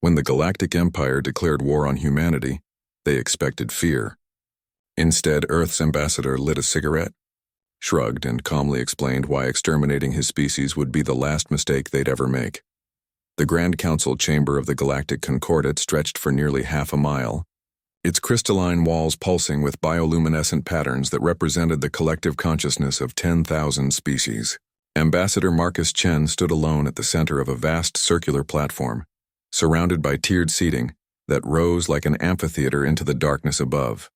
When the Galactic Empire declared war on humanity, they expected fear. Instead, Earth's ambassador lit a cigarette, shrugged, and calmly explained why exterminating his species would be the last mistake they'd ever make. The Grand Council chamber of the Galactic Concordat stretched for nearly half a mile, its crystalline walls pulsing with bioluminescent patterns that represented the collective consciousness of 10,000 species. Ambassador Marcus Chen stood alone at the center of a vast circular platform, surrounded by tiered seating that rose like an amphitheater into the darkness above.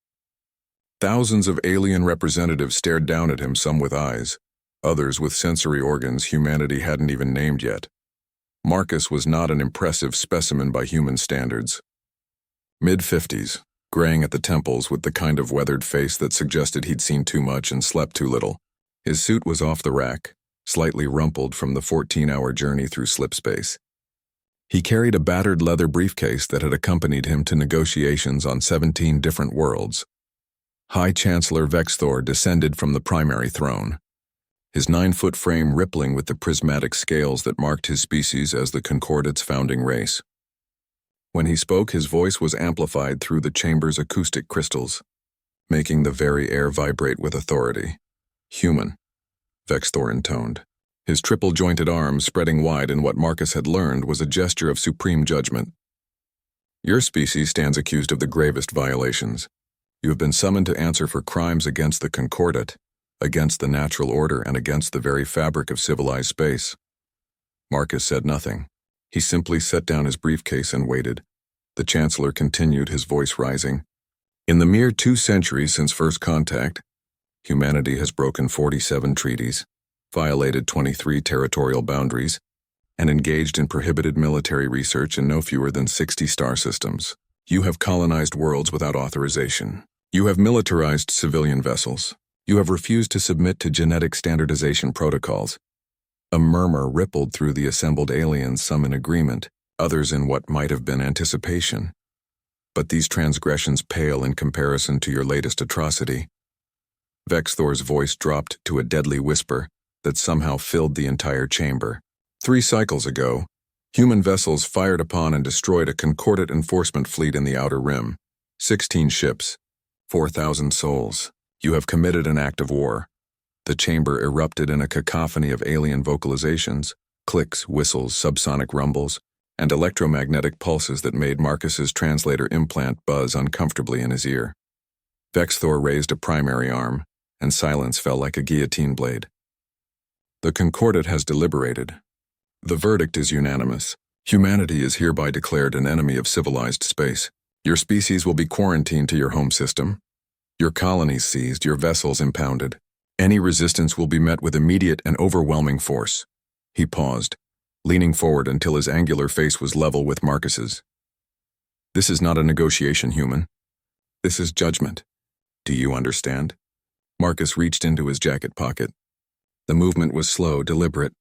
Thousands of alien representatives stared down at him, some with eyes, others with sensory organs humanity hadn't even named yet. Marcus was not an impressive specimen by human standards. Mid-50s, graying at the temples with the kind of weathered face that suggested he'd seen too much and slept too little. His suit was off the rack, slightly rumpled from the 14-hour journey through slipspace. He carried a battered leather briefcase that had accompanied him to negotiations on 17 different worlds. High Chancellor Vexthor descended from the primary throne, his 9-foot frame rippling with the prismatic scales that marked his species as the Concordat's founding race. When he spoke, his voice was amplified through the chamber's acoustic crystals, making the very air vibrate with authority. "Human," Vexthor intoned. His triple-jointed arms spreading wide in what Marcus had learned was a gesture of supreme judgment. "Your species stands accused of the gravest violations. You have been summoned to answer for crimes against the Concordat, against the natural order, and against the very fabric of civilized space." Marcus said nothing. He simply set down his briefcase and waited. The Chancellor continued, his voice rising. "In the mere 2 centuries since first contact, humanity has broken 47 treaties, violated 23 territorial boundaries, and engaged in prohibited military research in no fewer than 60 star systems. You have colonized worlds without authorization. You have militarized civilian vessels. You have refused to submit to genetic standardization protocols." A murmur rippled through the assembled aliens, some in agreement, others in what might have been anticipation. "But these transgressions pale in comparison to your latest atrocity." Vexthor's voice dropped to a deadly whisper that somehow filled the entire chamber. 3 cycles ago, human vessels fired upon and destroyed a Concordat enforcement fleet in the Outer Rim. 16 ships, 4,000 souls. You have committed an act of war. The chamber erupted in a cacophony of alien vocalizations, clicks, whistles, subsonic rumbles, and electromagnetic pulses that made Marcus's translator implant buzz uncomfortably in his ear. Vexthor raised a primary arm, and silence fell like a guillotine blade. "The Concordat has deliberated. The verdict is unanimous. Humanity is hereby declared an enemy of civilized space. Your species will be quarantined to your home system, your colonies seized, your vessels impounded. Any resistance will be met with immediate and overwhelming force." He paused, leaning forward until his angular face was level with Marcus's. "This is not a negotiation, human. This is judgment. Do you understand?" Marcus reached into his jacket pocket. The movement was slow, deliberate.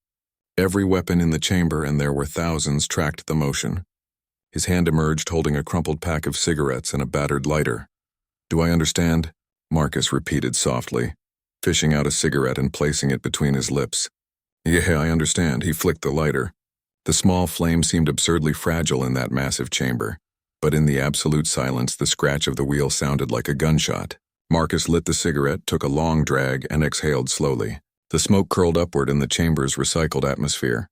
Every weapon in the chamber, and there were thousands, tracked the motion. His hand emerged holding a crumpled pack of cigarettes and a battered lighter. "Do I understand?" Marcus repeated softly, fishing out a cigarette and placing it between his lips. "Yeah, I understand." He flicked the lighter. The small flame seemed absurdly fragile in that massive chamber, but in the absolute silence, the scratch of the wheel sounded like a gunshot. Marcus lit the cigarette, took a long drag, and exhaled slowly. The smoke curled upward in the chamber's recycled atmosphere.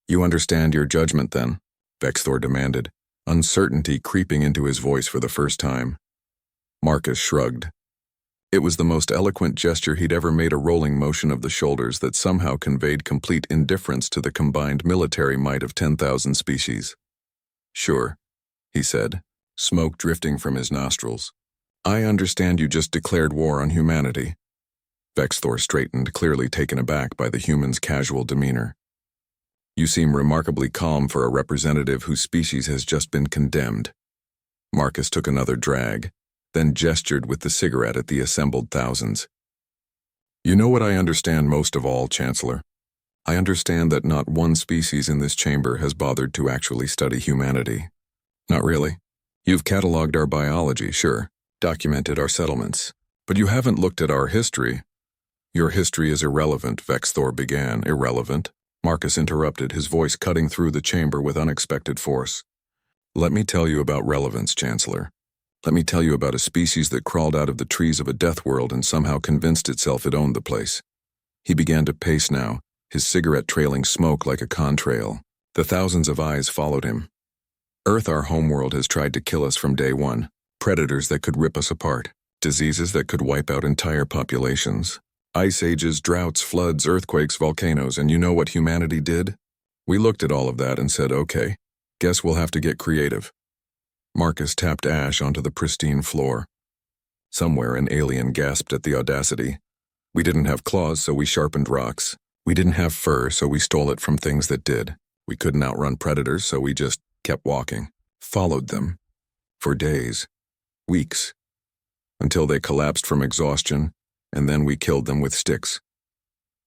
"You understand your judgment, then?" Vexthor demanded, uncertainty creeping into his voice for the first time. Marcus shrugged. It was the most eloquent gesture he'd ever made, a rolling motion of the shoulders that somehow conveyed complete indifference to the combined military might of 10,000 species. "Sure," he said, smoke drifting from his nostrils. "I understand you just declared war on humanity." Vexthor straightened, clearly taken aback by the human's casual demeanor. "You seem remarkably calm for a representative whose species has just been condemned." Marcus took another drag, then gestured with the cigarette at the assembled thousands. "You know what I understand most of all, Chancellor? I understand that not one species in this chamber has bothered to actually study humanity." "Not really. You've cataloged our biology, sure, documented our settlements, but you haven't looked at our history." "Your history is irrelevant," Vexthor began. "Irrelevant?" Marcus interrupted, his voice cutting through the chamber with unexpected force. Let me tell you about relevance, Chancellor. Let me tell you about a species that crawled out of the trees of a death world and somehow convinced itself it owned the place. He began to pace now, his cigarette trailing smoke like a contrail. The thousands of eyes followed him. Earth, our homeworld, has tried to kill us from day one. Predators that could rip us apart. Diseases that could wipe out entire populations. Ice ages, droughts, floods, earthquakes, volcanoes, and you know what humanity did? We looked at all of that and said, okay, guess we'll have to get creative. Marcus tapped ash onto the pristine floor. Somewhere an alien gasped at the audacity. We didn't have claws, so we sharpened rocks. We didn't have fur, so we stole it from things that did. We couldn't outrun predators, so we just kept walking. Followed them. For days. Weeks. Until they collapsed from exhaustion, and then we killed them with sticks.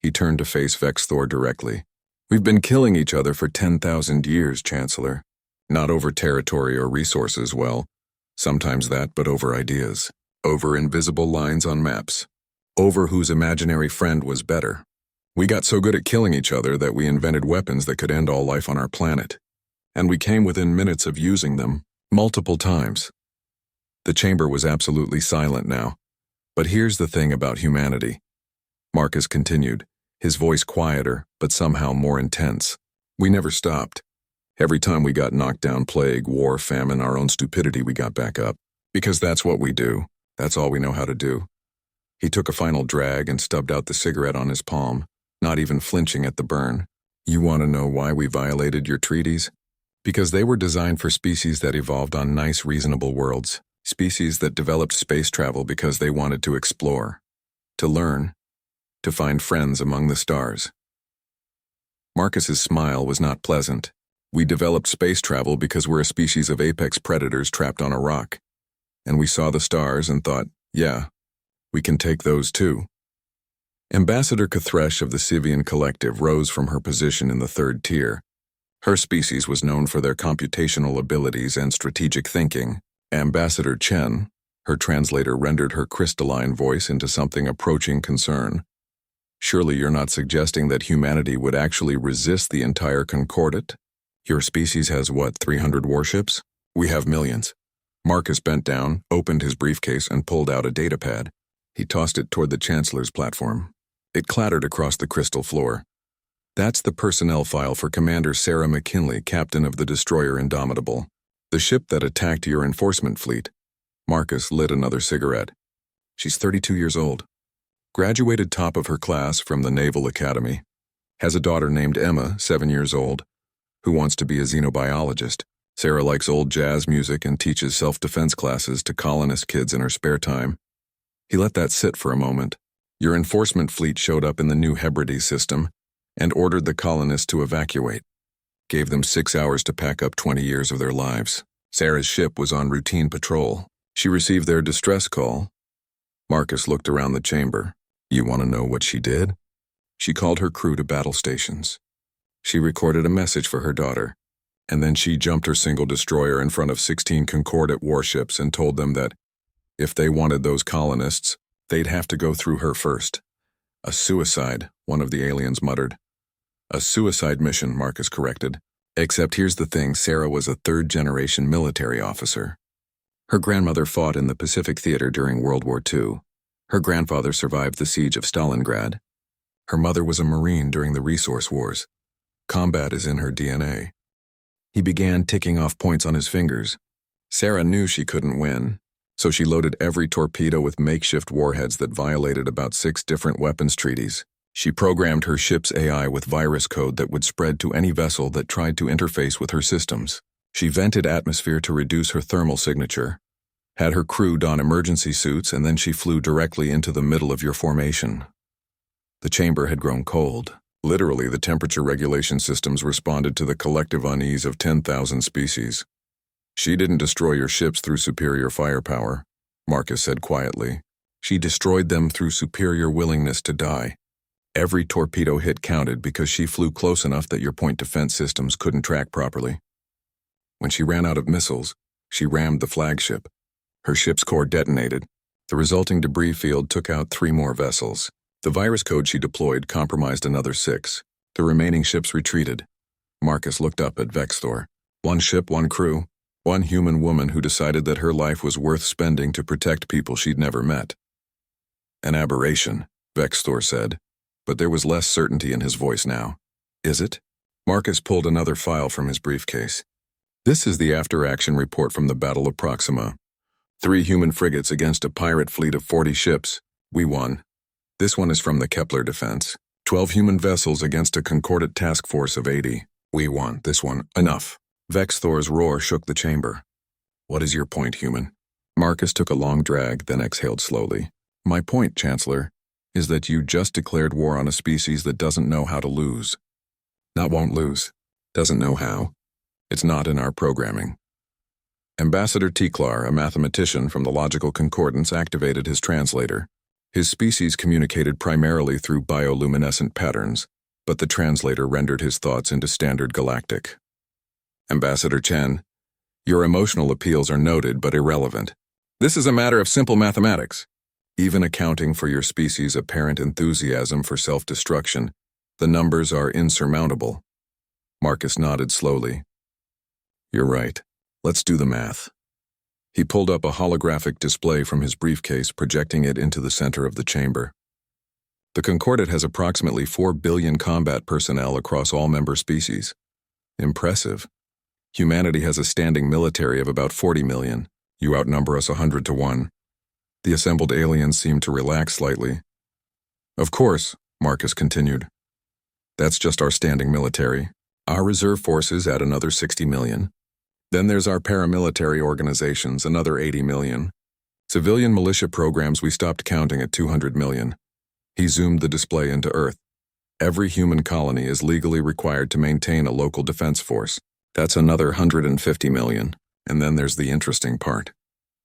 He turned to face Vexthor directly. We've been killing each other for 10,000 years, Chancellor. Not over territory or resources, well, sometimes that, but over ideas. Over invisible lines on maps. Over whose imaginary friend was better. We got so good at killing each other that we invented weapons that could end all life on our planet. And we came within minutes of using them, multiple times. The chamber was absolutely silent now. But here's the thing about humanity. Marcus continued, his voice quieter, but somehow more intense. We never stopped. Every time we got knocked down, plague, war, famine, our own stupidity, we got back up. Because that's what we do. That's all we know how to do. He took a final drag and stubbed out the cigarette on his palm, not even flinching at the burn. You want to know why we violated your treaties? Because they were designed for species that evolved on nice, reasonable worlds. Species that developed space travel because they wanted to explore. To learn. To find friends among the stars. Marcus's smile was not pleasant. We developed space travel because we're a species of apex predators trapped on a rock. And we saw the stars and thought, yeah, we can take those too. Ambassador Cathresh of the Sivian Collective rose from her position in the third tier. Her species was known for their computational abilities and strategic thinking. Ambassador Chen, her translator rendered her crystalline voice into something approaching concern. Surely you're not suggesting that humanity would actually resist the entire Concordat? Your species has what, 300 warships? We have millions. Marcus bent down, opened his briefcase, and pulled out a datapad. He tossed it toward the Chancellor's platform. It clattered across the crystal floor. That's the personnel file for Commander Sarah McKinley, captain of the destroyer Indomitable. The ship that attacked your enforcement fleet. Marcus lit another cigarette. She's 32 years old. Graduated top of her class from the Naval Academy. Has a daughter named Emma, 7 years old, who wants to be a xenobiologist. Sarah likes old jazz music and teaches self-defense classes to colonist kids in her spare time. He let that sit for a moment. Your enforcement fleet showed up in the New Hebrides system and ordered the colonists to evacuate. Gave them 6 hours to pack up 20 years of their lives. Sarah's ship was on routine patrol. She received their distress call. Marcus looked around the chamber. You want to know what she did? She called her crew to battle stations. She recorded a message for her daughter, and then she jumped her single destroyer in front of 16 Concordat warships and told them that if they wanted those colonists, they'd have to go through her first. A suicide, one of the aliens muttered. A suicide mission, Marcus corrected. Except here's the thing, Sarah was a third-generation military officer. Her grandmother fought in the Pacific Theater during World War II. Her grandfather survived the siege of Stalingrad. Her mother was a Marine during the Resource Wars. Combat is in her DNA. He began ticking off points on his fingers. Sarah knew she couldn't win, so she loaded every torpedo with makeshift warheads that violated about 6 different weapons treaties. She programmed her ship's AI with virus code that would spread to any vessel that tried to interface with her systems. She vented atmosphere to reduce her thermal signature, had her crew don emergency suits, and then she flew directly into the middle of your formation. The chamber had grown cold. Literally, the temperature regulation systems responded to the collective unease of 10,000 species. She didn't destroy your ships through superior firepower, Marcus said quietly. She destroyed them through superior willingness to die. Every torpedo hit counted because she flew close enough that your point defense systems couldn't track properly. When she ran out of missiles, she rammed the flagship. Her ship's core detonated. The resulting debris field took out 3 more vessels. The virus code she deployed compromised another 6. The remaining ships retreated. Marcus looked up at Vexthor. 1 ship, 1 crew. One human woman who decided that her life was worth spending to protect people she'd never met. An aberration, Vexthor said, but there was less certainty in his voice now. Is it? Marcus pulled another file from his briefcase. This is the after-action report from the Battle of Proxima. 3 human frigates against a pirate fleet of 40 ships. We won. This one is from the Kepler defense. 12 human vessels against a concordant task force of 80. We won. This one. Enough. Vexthor's roar shook the chamber. What is your point, human? Marcus took a long drag, then exhaled slowly. My point, Chancellor, is that you just declared war on a species that doesn't know how to lose. Not won't lose. Doesn't know how. It's not in our programming. Ambassador Tiklar, a mathematician from the Logical Concordance, activated his translator. His species communicated primarily through bioluminescent patterns, but the translator rendered his thoughts into standard Galactic. Ambassador Chen, your emotional appeals are noted but irrelevant. This is a matter of simple mathematics. Even accounting for your species' apparent enthusiasm for self-destruction, the numbers are insurmountable. Marcus nodded slowly. You're right. Let's do the math. He pulled up a holographic display from his briefcase, projecting it into the center of the chamber. The Concordat has approximately 4 billion combat personnel across all member species. Impressive. Humanity has a standing military of about 40 million. You outnumber us 100 to 1. The assembled aliens seemed to relax slightly. Of course, Marcus continued. That's just our standing military. Our reserve forces add another 60 million. Then there's our paramilitary organizations, another 80 million. Civilian militia programs we stopped counting at 200 million. He zoomed the display into Earth. Every human colony is legally required to maintain a local defense force. That's another 150 million. And then there's the interesting part.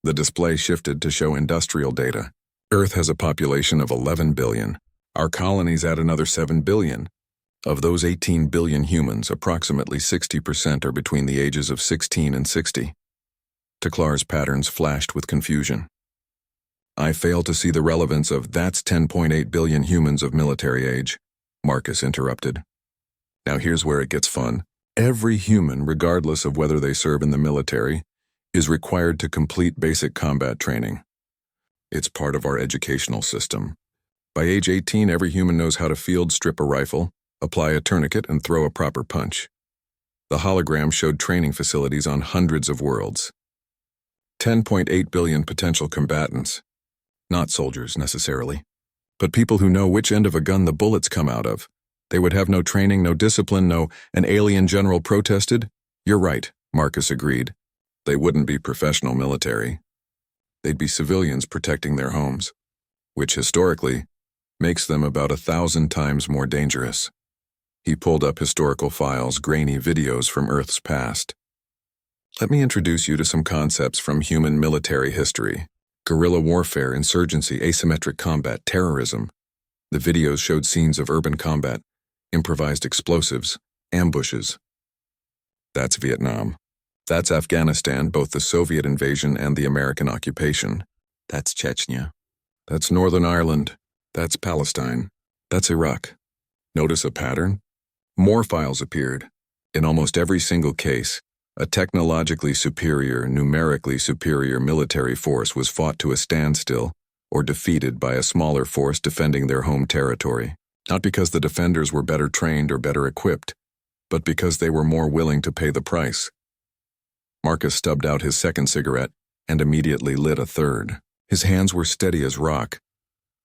The display shifted to show industrial data. Earth has a population of 11 billion. Our colonies add another 7 billion. Of those 18 billion humans, approximately 60% are between the ages of 16 and 60. Tiklar's patterns flashed with confusion. I fail to see the relevance of that's 10.8 billion humans of military age, Marcus interrupted. Now here's where it gets fun. Every human, regardless of whether they serve in the military, is required to complete basic combat training. It's part of our educational system. By age 18, every human knows how to field strip a rifle, apply a tourniquet, and throw a proper punch. The hologram showed training facilities on hundreds of worlds. 10.8 billion potential combatants. Not soldiers, necessarily, but people who know which end of a gun the bullets come out of. They would have no training, no discipline, an alien general protested? You're right, Marcus agreed. They wouldn't be professional military. They'd be civilians protecting their homes, which historically makes them about 1,000 times more dangerous. He pulled up historical files, grainy videos from Earth's past. Let me introduce you to some concepts from human military history. Guerrilla warfare, insurgency, asymmetric combat, terrorism. The videos showed scenes of urban combat, improvised explosives, ambushes. That's Vietnam. That's Afghanistan, both the Soviet invasion and the American occupation. That's Chechnya. That's Northern Ireland. That's Palestine. That's Iraq. Notice a pattern? More files appeared. In almost every single case, a technologically superior, numerically superior military force was fought to a standstill or defeated by a smaller force defending their home territory. Not because the defenders were better trained or better equipped, but because they were more willing to pay the price. Marcus stubbed out his second cigarette and immediately lit a third. His hands were steady as rock.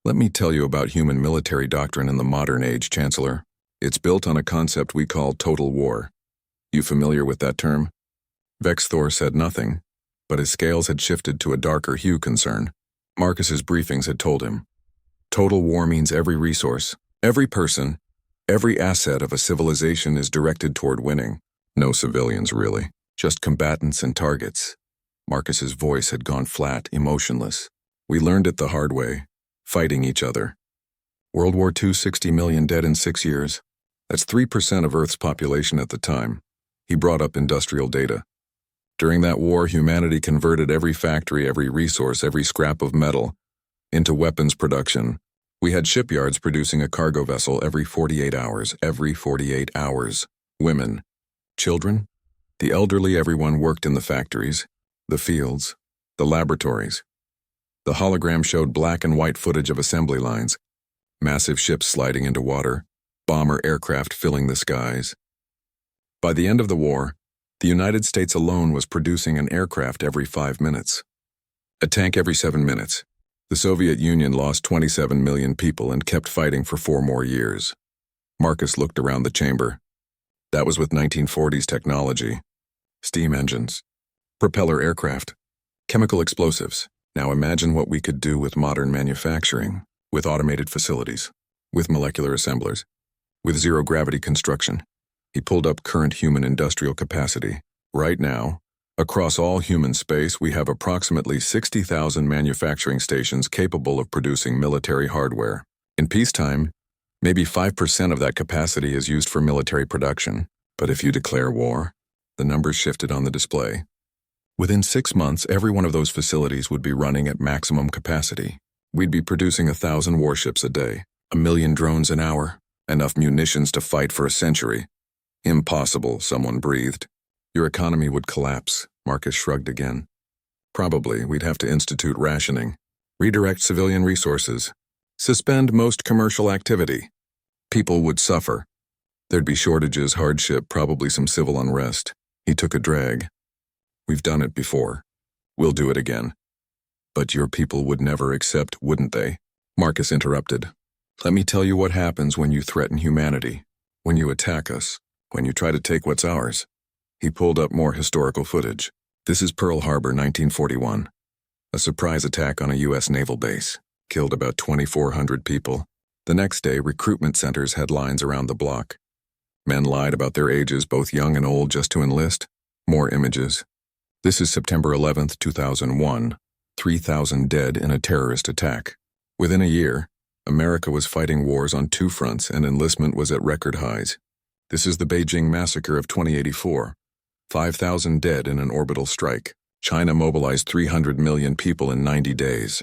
Let me tell you about human military doctrine in the modern age, Chancellor. It's built on a concept we call total war. You familiar with that term? Vexthor said nothing, but his scales had shifted to a darker hue concern. Marcus's briefings had told him. Total war means every resource, every person, every asset of a civilization is directed toward winning. No civilians, really. Just combatants and targets. Marcus's voice had gone flat, emotionless. We learned it the hard way, fighting each other. World War II, 60 million dead in 6 years. That's 3% of Earth's population at the time. He brought up industrial data. During that war, humanity converted every factory, every resource, every scrap of metal into weapons production. We had shipyards producing a cargo vessel every 48 hours. Every 48 hours. Women. Children? The elderly everyone worked in the factories, the fields, the laboratories. The hologram showed black and white footage of assembly lines, massive ships sliding into water, bomber aircraft filling the skies. By the end of the war, the United States alone was producing an aircraft every 5 minutes. A tank every 7 minutes. The Soviet Union lost 27 million people and kept fighting for 4 more years. Marcus looked around the chamber. That was with 1940s technology. Steam engines, propeller aircraft, chemical explosives. Now imagine what we could do with modern manufacturing, with automated facilities, with molecular assemblers, with zero-gravity construction. He pulled up current human industrial capacity. Right now, across all human space, we have approximately 60,000 manufacturing stations capable of producing military hardware. In peacetime, maybe 5% of that capacity is used for military production. But if you declare war, the numbers shifted on the display. Within 6 months, every one of those facilities would be running at maximum capacity. We'd be producing 1,000 warships a day, 1 million drones an hour, enough munitions to fight for a century. Impossible, someone breathed. Your economy would collapse, Marcus shrugged again. Probably we'd have to institute rationing, redirect civilian resources, suspend most commercial activity. People would suffer. There'd be shortages, hardship, probably some civil unrest. He took a drag. We've done it before. We'll do it again. But your people would never accept, wouldn't they? Marcus interrupted. Let me tell you what happens when you threaten humanity, when you attack us, when you try to take what's ours. He pulled up more historical footage. This is Pearl Harbor, 1941. A surprise attack on a U.S. naval base. Killed about 2,400 people. The next day, recruitment centers had lines around the block. Men lied about their ages, both young and old, just to enlist. More images. This is September 11th, 2001. 3,000 dead in a terrorist attack. Within a year, America was fighting wars on 2 fronts and enlistment was at record highs. This is the Beijing massacre of 2084. 5,000 dead in an orbital strike. China mobilized 300 million people in 90 days.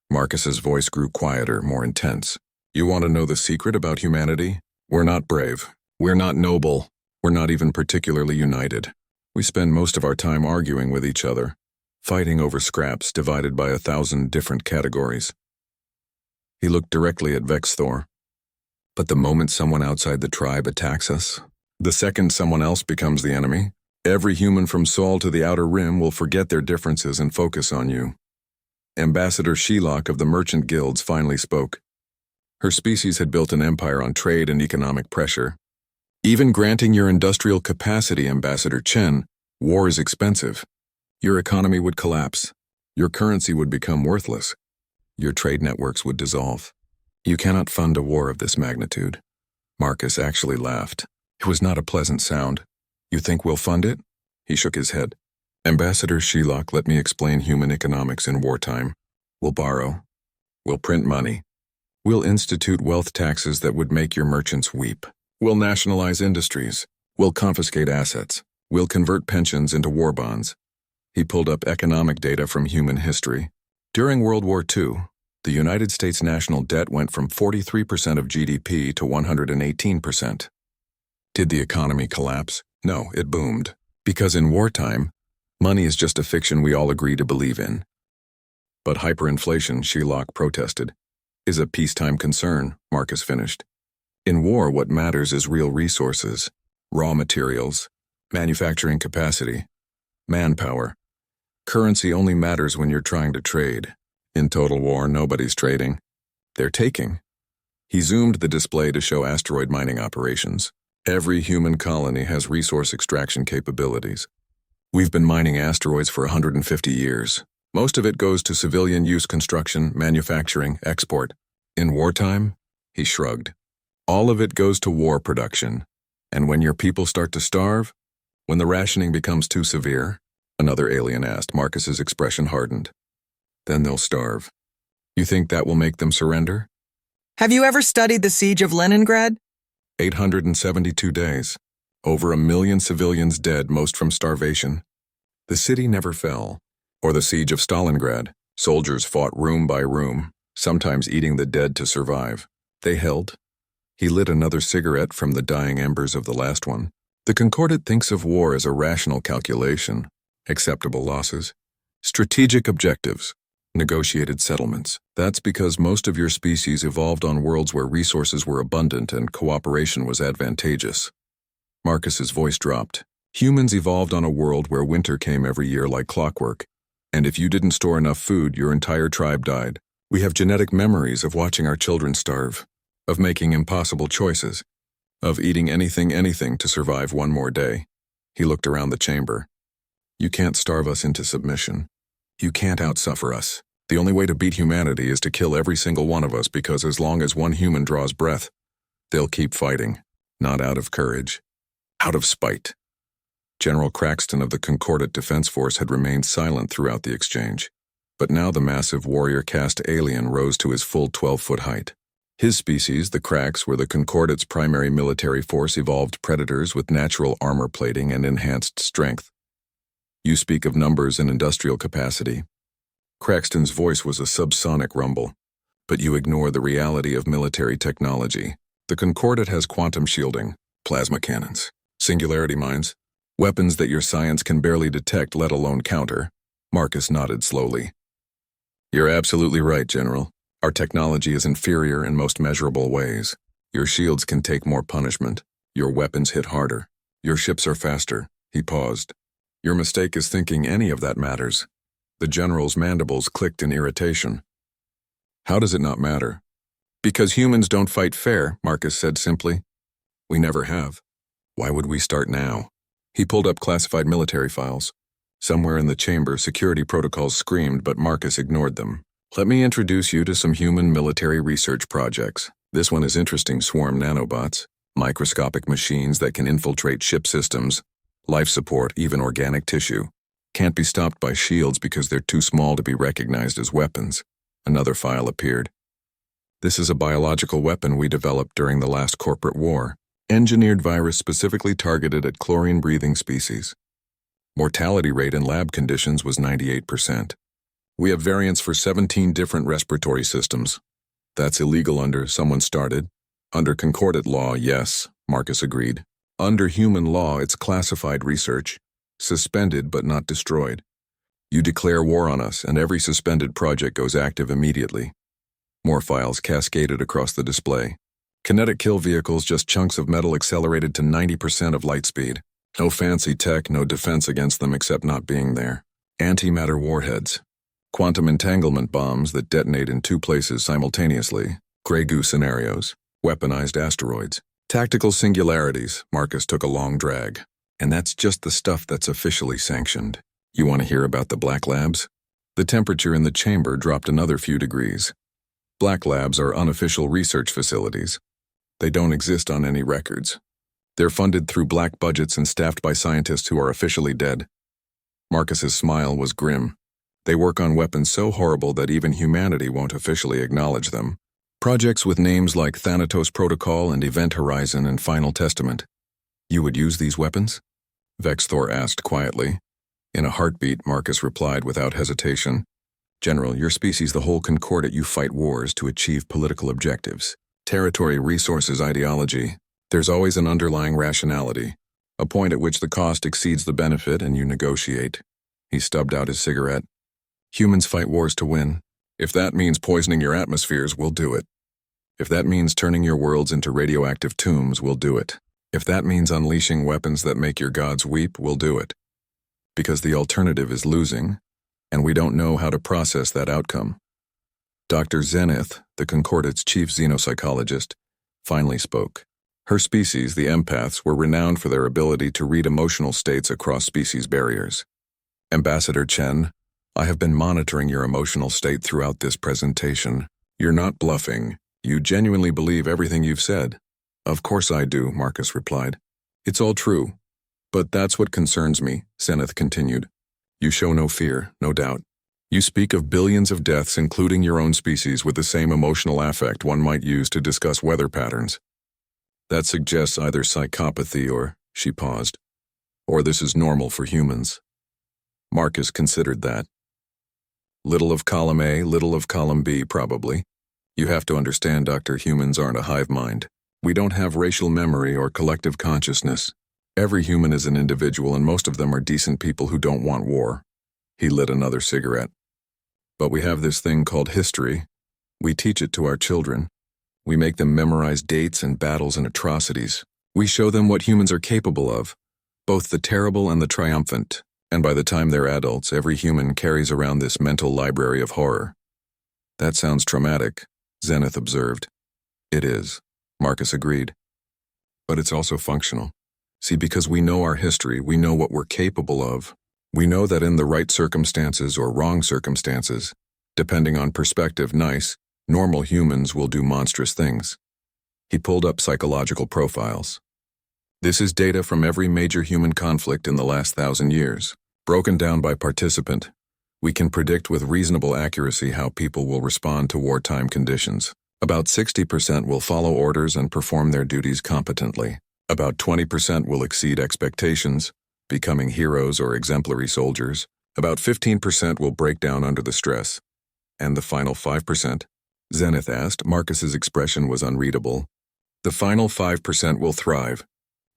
Marcus's voice grew quieter, more intense. You want to know the secret about humanity? We're not brave. We're not noble. We're not even particularly united. We spend most of our time arguing with each other, fighting over scraps divided by 1,000 different categories. He looked directly at Vexthor. But the moment someone outside the tribe attacks us, the second someone else becomes the enemy, every human from Sol to the Outer Rim will forget their differences and focus on you. Ambassador Shelock of the Merchant Guilds finally spoke. Her species had built an empire on trade and economic pressure. Even granting your industrial capacity, Ambassador Chen, war is expensive. Your economy would collapse. Your currency would become worthless. Your trade networks would dissolve. You cannot fund a war of this magnitude. Marcus actually laughed. It was not a pleasant sound. You think we'll fund it? He shook his head. Ambassador Shelock, let me explain human economics in wartime. We'll borrow. We'll print money. We'll institute wealth taxes that would make your merchants weep. We'll nationalize industries. We'll confiscate assets. We'll convert pensions into war bonds. He pulled up economic data from human history. During World War II, the United States national debt went from 43% of GDP to 118%. Did the economy collapse? No, it boomed. Because in wartime, money is just a fiction we all agree to believe in. But hyperinflation, Shelock protested, is a peacetime concern, Marcus finished. In war, what matters is real resources, raw materials, manufacturing capacity, manpower. Currency only matters when you're trying to trade. In total war, nobody's trading. They're taking. He zoomed the display to show asteroid mining operations. Every human colony has resource extraction capabilities. We've been mining asteroids for 150 years. Most of it goes to civilian use construction, manufacturing, export. In wartime, he shrugged. All of it goes to war production. And when your people start to starve, when the rationing becomes too severe, another alien asked. Marcus's expression hardened. Then they'll starve. You think that will make them surrender? Have you ever studied the siege of Leningrad? 872 days. Over 1 million civilians dead, most from starvation. The city never fell. Or the siege of Stalingrad. Soldiers fought room by room, sometimes eating the dead to survive. They held. He lit another cigarette from the dying embers of the last one. The Concordat thinks of war as a rational calculation, acceptable losses, strategic objectives, negotiated settlements. That's because most of your species evolved on worlds where resources were abundant and cooperation was advantageous. Marcus's voice dropped. Humans evolved on a world where winter came every year like clockwork, and if you didn't store enough food, your entire tribe died. We have genetic memories of watching our children starve, of making impossible choices, of eating anything to survive one more day. He looked around the chamber. You can't starve us into submission. You can't outsuffer us. The only way to beat humanity is to kill every single one of us, because as long as one human draws breath, they'll keep fighting, not out of courage, out of spite. General Craxton of the Concordat Defense Force had remained silent throughout the exchange, but now the massive warrior caste alien rose to his full 12-foot height. His species, the Cracks, were the Concordat's primary military force, evolved predators with natural armor plating and enhanced strength. You speak of numbers and industrial capacity. Craxton's voice was a subsonic rumble, but you ignore the reality of military technology. The Concordat has quantum shielding, plasma cannons, singularity mines, weapons that your science can barely detect, let alone counter. Marcus nodded slowly. You're absolutely right, General. Our technology is inferior in most measurable ways. Your shields can take more punishment. Your weapons hit harder. Your ships are faster. He paused. Your mistake is thinking any of that matters. The General's mandibles clicked in irritation. How does it not matter? Because humans don't fight fair, Marcus said simply. We never have. Why would we start now? He pulled up classified military files. Somewhere in the chamber, security protocols screamed, but Marcus ignored them. Let me introduce you to some human military research projects. This one is interesting: swarm nanobots, microscopic machines that can infiltrate ship systems, life support, even organic tissue. Can't be stopped by shields because they're too small to be recognized as weapons. Another file appeared. This is a biological weapon we developed during the last corporate war. Engineered virus specifically targeted at chlorine-breathing species. Mortality rate in lab conditions was 98%. We have variants for 17 different respiratory systems. That's illegal under someone started. Under Concordat law, yes, Marcus agreed. Under human law, it's classified research. Suspended but not destroyed. You declare war on us, and every suspended project goes active immediately. More files cascaded across the display. Kinetic kill vehicles, just chunks of metal accelerated to 90% of light speed. No fancy tech, no defense against them except not being there. Antimatter warheads. Quantum entanglement bombs that detonate in two places simultaneously. Grey goo scenarios. Weaponized asteroids. Tactical singularities. Marcus took a long drag. And that's just the stuff that's officially sanctioned. You want to hear about the black labs? The temperature in the chamber dropped another few degrees. Black labs are unofficial research facilities. They don't exist on any records. They're funded through black budgets and staffed by scientists who are officially dead. Marcus's smile was grim. They work on weapons so horrible that even humanity won't officially acknowledge them. Projects with names like Thanatos Protocol and Event Horizon and Final Testament. You would use these weapons? Vexthor asked quietly. In a heartbeat, Marcus replied without hesitation. General, your species, the whole Concordat, you fight wars to achieve political objectives. Territory, resources, ideology. There's always an underlying rationality, a point at which the cost exceeds the benefit and you negotiate. He stubbed out his cigarette. Humans fight wars to win. If that means poisoning your atmospheres, we'll do it. If that means turning your worlds into radioactive tombs, we'll do it. If that means unleashing weapons that make your gods weep, we'll do it. Because the alternative is losing, and we don't know how to process that outcome. Dr. Zenith, the Concordat's chief xenopsychologist, finally spoke. Her species, the empaths, were renowned for their ability to read emotional states across species barriers. Ambassador Chen, I have been monitoring your emotional state throughout this presentation. You're not bluffing. You genuinely believe everything you've said. Of course I do, Marcus replied. It's all true. But that's what concerns me, Zenith continued. You show no fear, no doubt. You speak of billions of deaths, including your own species, with the same emotional affect one might use to discuss weather patterns. That suggests either psychopathy or, she paused, or this is normal for humans. Marcus considered that. Little of column A, little of column B, probably. You have to understand, Doctor, humans aren't a hive mind. We don't have racial memory or collective consciousness. Every human is an individual, and most of them are decent people who don't want war. He lit another cigarette. But we have this thing called history. We teach it to our children. We make them memorize dates and battles and atrocities. We show them what humans are capable of, both the terrible and the triumphant. And by the time they're adults, every human carries around this mental library of horror. That sounds traumatic, Zenith observed. It is, Marcus agreed. But it's also functional. See, because we know our history, we know what we're capable of. We know that in the right circumstances or wrong circumstances, depending on perspective, nice, normal humans will do monstrous things. He pulled up psychological profiles. This is data from every major human conflict in the last 1,000 years. Broken down by participant, we can predict with reasonable accuracy how people will respond to wartime conditions. About 60% will follow orders and perform their duties competently. About 20% will exceed expectations, becoming heroes or exemplary soldiers. About 15% will break down under the stress. And the final 5%? Zenith asked. Marcus's expression was unreadable. The final 5% will thrive.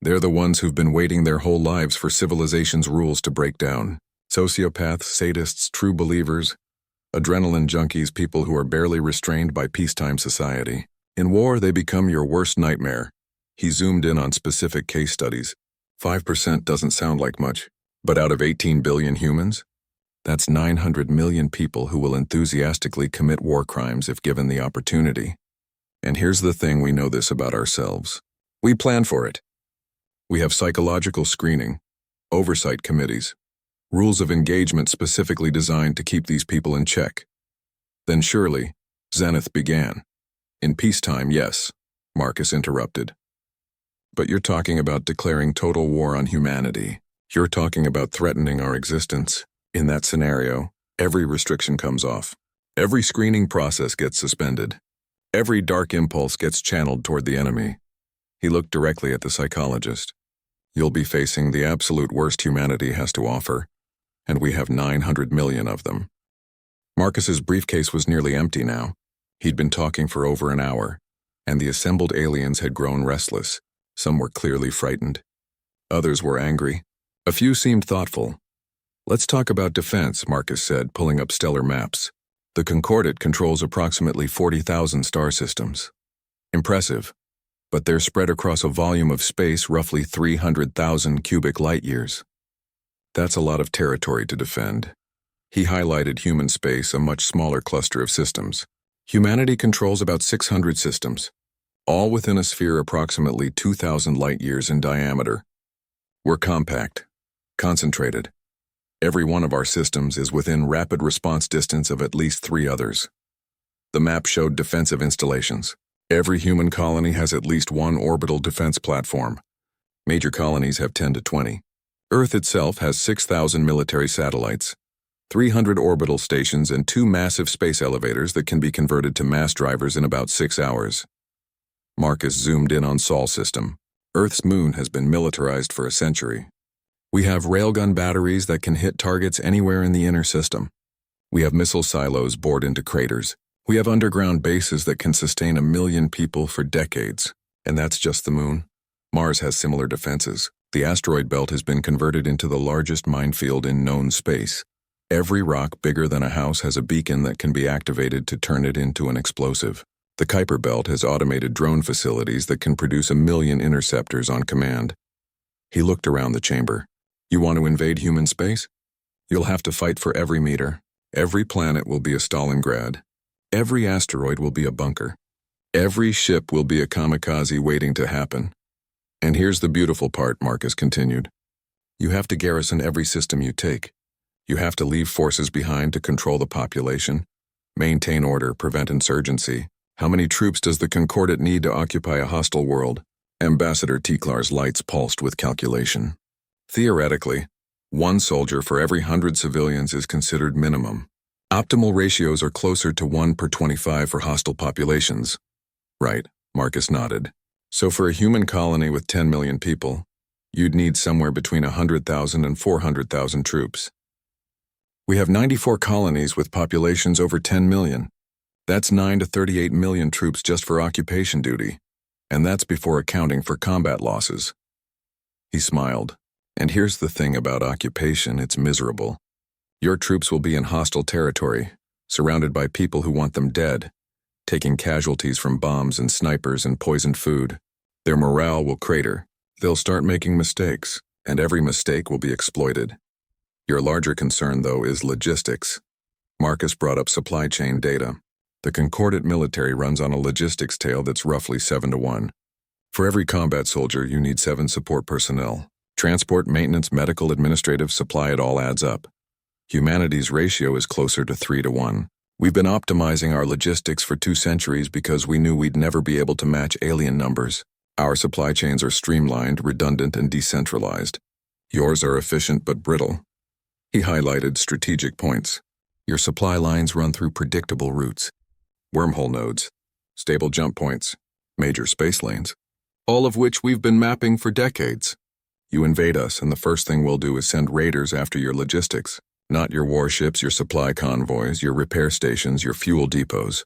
They're the ones who've been waiting their whole lives for civilization's rules to break down. Sociopaths, sadists, true believers, adrenaline junkies, people who are barely restrained by peacetime society. In war, they become your worst nightmare. He zoomed in on specific case studies. 5% doesn't sound like much, but out of 18 billion humans, that's 900 million people who will enthusiastically commit war crimes if given the opportunity. And here's the thing, we know this about ourselves. We plan for it. We have psychological screening, oversight committees, rules of engagement specifically designed to keep these people in check. Then surely, Zenith began. In peacetime, yes, Marcus interrupted. But you're talking about declaring total war on humanity. You're talking about threatening our existence. In that scenario, every restriction comes off. Every screening process gets suspended. Every dark impulse gets channeled toward the enemy. He looked directly at the psychologist. You'll be facing the absolute worst humanity has to offer, and we have 900 million of them. Marcus's briefcase was nearly empty now. He'd been talking for over an hour, and the assembled aliens had grown restless. Some were clearly frightened. Others were angry. A few seemed thoughtful. Let's talk about defense, Marcus said, pulling up stellar maps. The Concordat controls approximately 40,000 star systems. Impressive. But they're spread across a volume of space roughly 300,000 cubic light-years. That's a lot of territory to defend. He highlighted human space, a much smaller cluster of systems. Humanity controls about 600 systems, all within a sphere approximately 2,000 light-years in diameter. We're compact, concentrated. Every one of our systems is within rapid response distance of at least 3 others. The map showed defensive installations. Every human colony has at least one orbital defense platform. Major colonies have 10 to 20. Earth itself has 6,000 military satellites, 300 orbital stations, and 2 massive space elevators that can be converted to mass drivers in about 6 hours. Marcus zoomed in on Sol system. Earth's moon has been militarized for a century. We have railgun batteries that can hit targets anywhere in the inner system. We have missile silos bored into craters. We have underground bases that can sustain 1 million people for decades. And that's just the moon. Mars has similar defenses. The asteroid belt has been converted into the largest minefield in known space. Every rock bigger than a house has a beacon that can be activated to turn it into an explosive. The Kuiper belt has automated drone facilities that can produce 1 million interceptors on command. He looked around the chamber. You want to invade human space? You'll have to fight for every meter. Every planet will be a Stalingrad. Every asteroid will be a bunker. Every ship will be a kamikaze waiting to happen. And here's the beautiful part, Marcus continued. You have to garrison every system you take. You have to leave forces behind to control the population, maintain order, prevent insurgency. How many troops does the Concordat need to occupy a hostile world? Ambassador Tiklar's lights pulsed with calculation. Theoretically, 1 soldier for every 100 civilians is considered minimum. Optimal ratios are closer to 1 per 25 for hostile populations. Right, Marcus nodded. So for a human colony with 10 million people, you'd need somewhere between 100,000 and 400,000 troops. We have 94 colonies with populations over 10 million. That's 9 to 38 million troops just for occupation duty, and that's before accounting for combat losses. He smiled. And here's the thing about occupation, it's miserable. Your troops will be in hostile territory, surrounded by people who want them dead, taking casualties from bombs and snipers and poisoned food. Their morale will crater. They'll start making mistakes, and every mistake will be exploited. Your larger concern, though, is logistics. Marcus brought up supply chain data. The Concordat military runs on a logistics tail that's roughly 7-to-1. For every combat soldier, you need 7 support personnel. Transport, maintenance, medical, administrative, supply, it all adds up. Humanity's ratio is closer to 3-to-1. We've been optimizing our logistics for 2 centuries because we knew we'd never be able to match alien numbers. Our supply chains are streamlined, redundant, and decentralized. Yours are efficient but brittle. He highlighted strategic points. Your supply lines run through predictable routes, wormhole nodes, stable jump points, major space lanes, all of which we've been mapping for decades. You invade us, and the first thing we'll do is send raiders after your logistics. Not your warships, your supply convoys, your repair stations, your fuel depots.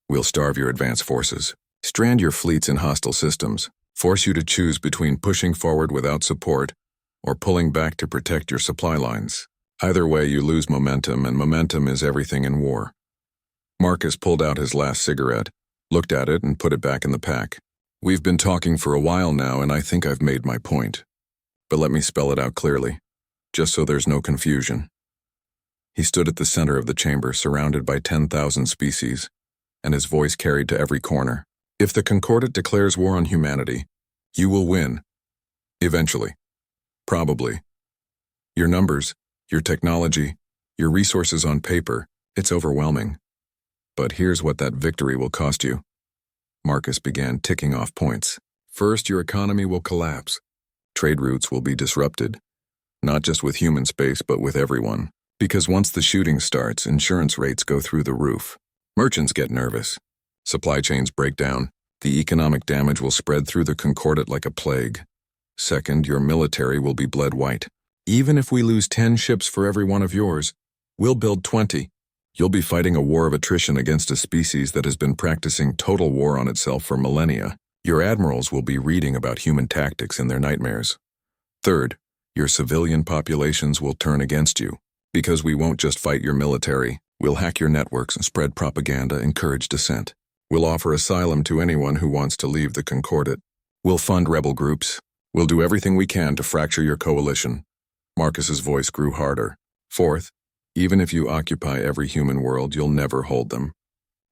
We'll starve your advance forces, strand your fleets in hostile systems, force you to choose between pushing forward without support or pulling back to protect your supply lines. Either way, you lose momentum, and momentum is everything in war. Marcus pulled out his last cigarette, looked at it, and put it back in the pack. We've been talking for a while now, and I think I've made my point. But let me spell it out clearly, just so there's no confusion. He stood at the center of the chamber, surrounded by 10,000 species, and his voice carried to every corner. If the Concordat declares war on humanity, you will win. Eventually. Probably. Your numbers, your technology, your resources on paper, it's overwhelming. But here's what that victory will cost you. Marcus began ticking off points. First, your economy will collapse. Trade routes will be disrupted, not just with human space, but with everyone. Because once the shooting starts, insurance rates go through the roof. Merchants get nervous. Supply chains break down. The economic damage will spread through the Concordat like a plague. Second, your military will be bled white. Even if we lose 10 ships for every one of yours, we'll build 20. You'll be fighting a war of attrition against a species that has been practicing total war on itself for millennia. Your admirals will be reading about human tactics in their nightmares. Third, your civilian populations will turn against you. Because we won't just fight your military, we'll hack your networks, spread propaganda, encourage dissent. We'll offer asylum to anyone who wants to leave the Concordat. We'll fund rebel groups. We'll do everything we can to fracture your coalition. Marcus's voice grew harder. Fourth, even if you occupy every human world, you'll never hold them.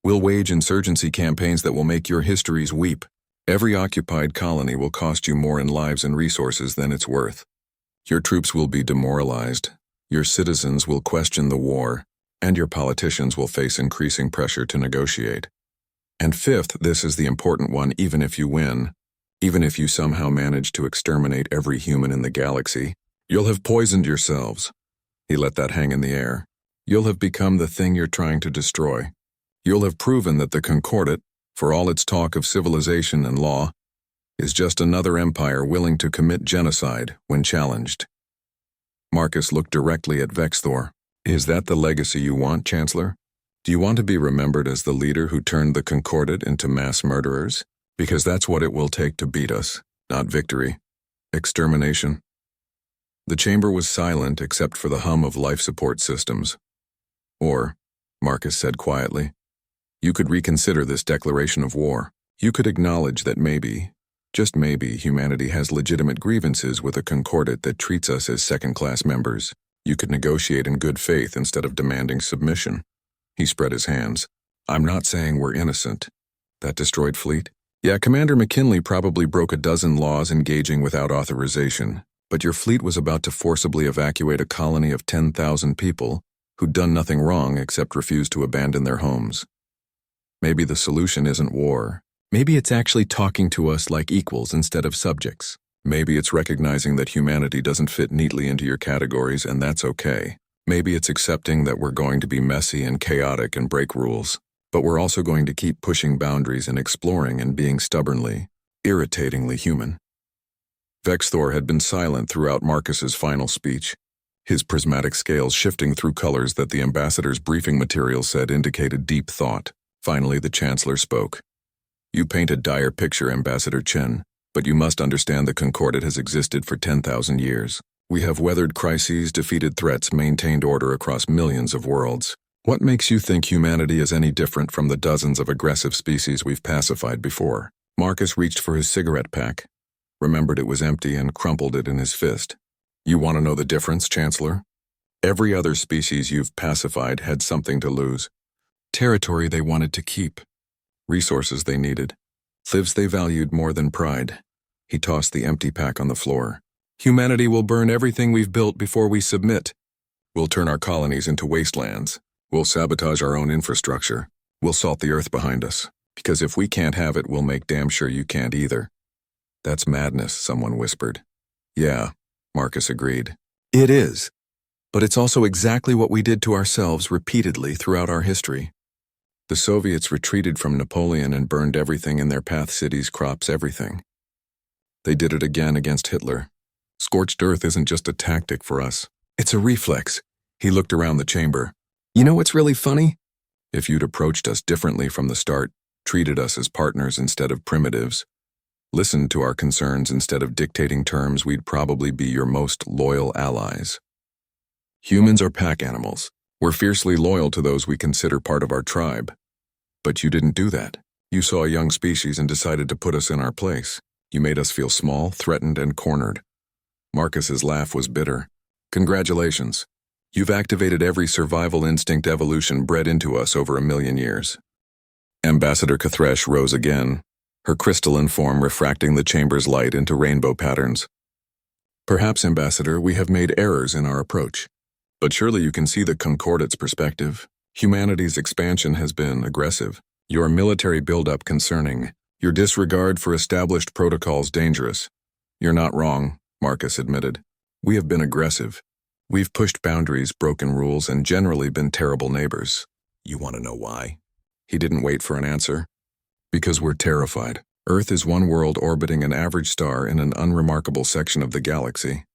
We'll wage insurgency campaigns that will make your histories weep. Every occupied colony will cost you more in lives and resources than it's worth. Your troops will be demoralized. Your citizens will question the war, and your politicians will face increasing pressure to negotiate. And fifth, this is the important one, even if you win, even if you somehow manage to exterminate every human in the galaxy, you'll have poisoned yourselves. He let that hang in the air. You'll have become the thing you're trying to destroy. You'll have proven that the Concordat, for all its talk of civilization and law, is just another empire willing to commit genocide when challenged. Marcus looked directly at Vexthor. Is that the legacy you want, Chancellor? Do you want to be remembered as the leader who turned the Concordat into mass murderers? Because that's what it will take to beat us, not victory. Extermination. The chamber was silent except for the hum of life support systems. Or, Marcus said quietly, you could reconsider this declaration of war. You could acknowledge that maybe, just maybe, humanity has legitimate grievances with a Concordat that treats us as second-class members. You could negotiate in good faith instead of demanding submission. He spread his hands. I'm not saying we're innocent. That destroyed fleet? Yeah, Commander McKinley probably broke a dozen laws engaging without authorization, but your fleet was about to forcibly evacuate a colony of 10,000 people who'd done nothing wrong except refuse to abandon their homes. Maybe the solution isn't war. Maybe it's actually talking to us like equals instead of subjects. Maybe it's recognizing that humanity doesn't fit neatly into your categories, and that's okay. Maybe it's accepting that we're going to be messy and chaotic and break rules, but we're also going to keep pushing boundaries and exploring and being stubbornly, irritatingly human. Vexthor had been silent throughout Marcus's final speech, his prismatic scales shifting through colors that the ambassador's briefing material said indicated deep thought. Finally, the Chancellor spoke. You paint a dire picture, Ambassador Chen. But you must understand the Concordat has existed for 10,000 years. We have weathered crises, defeated threats, maintained order across millions of worlds. What makes you think humanity is any different from the dozens of aggressive species we've pacified before? Marcus reached for his cigarette pack, remembered it was empty, and crumpled it in his fist. You want to know the difference, Chancellor? Every other species you've pacified had something to lose. Territory they wanted to keep. Resources they needed. Lives they valued more than pride. He tossed the empty pack on the floor. Humanity will burn everything we've built before we submit. We'll turn our colonies into wastelands. We'll sabotage our own infrastructure. We'll salt the earth behind us. Because if we can't have it, we'll make damn sure you can't either. That's madness, someone whispered. Yeah, Marcus agreed. It is. But it's also exactly what we did to ourselves repeatedly throughout our history. The Soviets retreated from Napoleon and burned everything in their path, cities, crops, everything. They did it again against Hitler. Scorched earth isn't just a tactic for us. It's a reflex. He looked around the chamber. You know what's really funny? If you'd approached us differently from the start, treated us as partners instead of primitives, listened to our concerns instead of dictating terms, we'd probably be your most loyal allies. Humans are pack animals. We're fiercely loyal to those we consider part of our tribe. But you didn't do that. You saw a young species and decided to put us in our place. You made us feel small, threatened, and cornered. Marcus's laugh was bitter. Congratulations. You've activated every survival instinct evolution bred into us over 1,000,000 years. Ambassador Cathresh rose again, her crystalline form refracting the chamber's light into rainbow patterns. Perhaps, Ambassador, we have made errors in our approach. But surely you can see the Concordat's perspective. Humanity's expansion has been aggressive. Your military buildup concerning. Your disregard for established protocols dangerous. You're not wrong, Marcus admitted. We have been aggressive. We've pushed boundaries, broken rules, and generally been terrible neighbors. You want to know why? He didn't wait for an answer. Because we're terrified. Earth is one world orbiting an average star in an unremarkable section of the galaxy.